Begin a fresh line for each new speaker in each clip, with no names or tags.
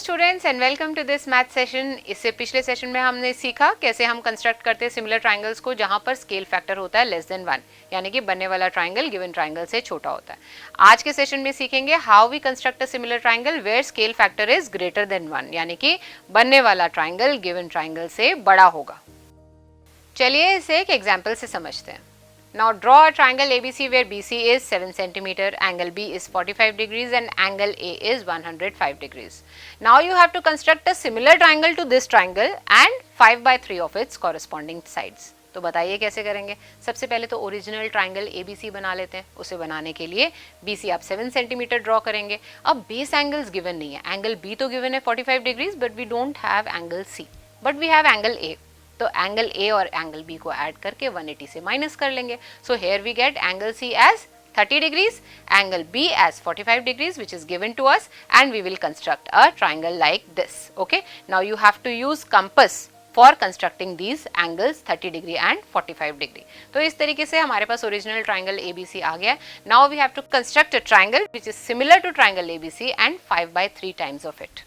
Students and welcome to this math session. इससे पिछले session में हमने सीखा कैसे हम कंस्ट्रक्ट करते हैं सिमिलर ट्राइंगल्स को जहां पर स्केल फैक्टर होता है लेस देन 1, यानी कि बनने वाला ट्राइंगल गिवन ट्राइंगल से छोटा होता है। आज के सेशन में सीखेंगे how we construct a similar triangle where scale factor is greater than 1, यानी कि बनने वाला ट्राइंगल गिवन ट्राइंगल से बड़ा होगा। चलिए इसे एक एग्जाम्पल से समझते हैं। Now draw a triangle ABC where BC is 7 cm, angle B is 45 degrees and angle A is 105 degrees. Now you have to construct a similar triangle to this triangle and 5/3 of its corresponding sides. तो बताइए कैसे करेंगे। सबसे पहले तो original triangle ABC बना लेते हैं। उसे बनाने के लिए BC आप 7 सेंटीमीटर ड्रॉ करेंगे। अब बेस एंगल्स गिवन नहीं है, एंगल B तो गिवन है 45 degrees but we don't have angle C, but we have angle A। तो एंगल A और एंगल B को ऐड करके 180 से माइनस कर लेंगे। So here we get angle C as 30 degrees, angle B as 45 degrees which is given to us, and we will construct a triangle like this. Okay, now you have to use compass for constructing these angles 30 degree and 45 degree. तो इस तरीके से हमारे पास original triangle ABC आ गया। Now we have to construct a triangle which is similar to triangle ABC and 5/3 times of it.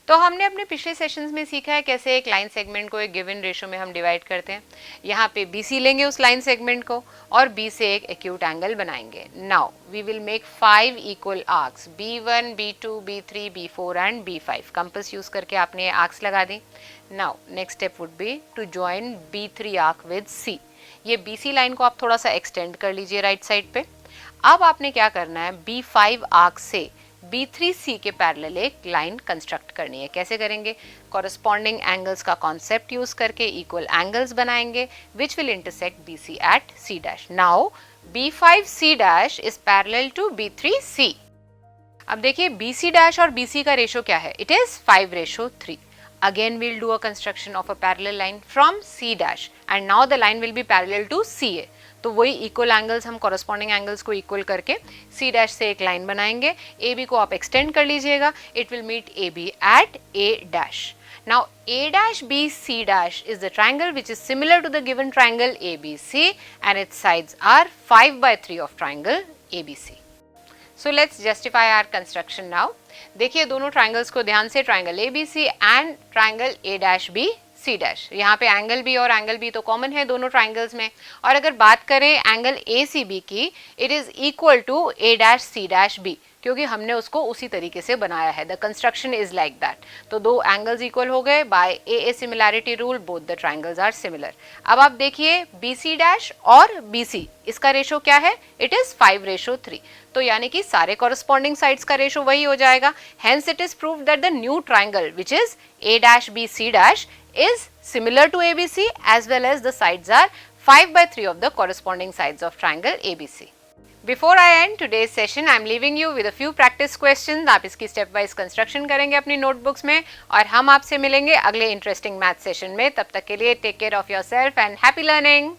तो हमने अपने पिछले सेशंस में सीखा है कैसे एक लाइन सेगमेंट को एक गिवन रेशो में हम डिवाइड करते हैं। यहाँ पे BC लेंगे उस लाइन सेगमेंट को और B से एक एक्यूट एंगल बनाएंगे। Now we will make 5 equal arcs B1, B2, B3, B4 and B5। Compass use करके आपने आर्क्स लगा दी। Now next step would be to join B3 arc with C। ये BC लाइन को आप थोड़ा सा एक्सटेंड कर लीजिए राइट साइड पे। अब आपने क्या करना है, B5 आर्क से B3C के पैरेलल एक लाइन कंस्ट्रक्ट करनी है। कैसे करेंगे, कॉरस्पॉन्डिंग एंगल्स का कॉन्सेप्ट यूज करके इक्वल एंगल्स बनाएंगे which will intersect BC at C dash. Now B5C dash is parallel to B3C। अब देखिए BC डैश और BC का रेशो क्या है, it is 5:3। Again we'll do a construction of a parallel line from C dash and now the line will be parallel to CA। तो वही equal angles हम corresponding angles को equal करके C dash से एक line बनाएंगे। AB को आप एक्सटेंड कर लीजिएगा, it will meet AB at A dash. Now A dash B C dash is the triangle which is similar to the given triangle ABC and its sides are 5/3 of triangle ABC. So let's justify our construction now. देखिए दोनों triangles को ध्यान से, triangle ABC and triangle A dash B C dash. यहाँ पे angle B और angle B तो common है दोनों ट्राइंगल्स में। और अगर बात करें एंगल ACB की, it is equal to A dash C dash B, क्योंकि हमने उसको उसी तरीके से बनाया है। The construction is like that. तो दो एंगल्स इक्वल हो गए by AA similarity rule, both the triangles are similar. अब आप देखिए BC डैश और BC, इसका रेशो क्या है, इट इज 5:3। तो यानी कि सारे कॉरस्पॉन्डिंग साइड्स का रेशो वही हो जाएगा। Hence it is proved that the new triangle which is A dash B C dash is similar to ABC as well as the sides are 5/3 of the corresponding sides of triangle ABC. Before I end today's session, I am leaving you with a few practice questions. आप इसकी step wise construction करेंगे अपनी notebooks में और हम आपसे मिलेंगे अगले इंटरेस्टिंग मैथ सेशन में। तब तक के लिए take care of yourself and happy learning.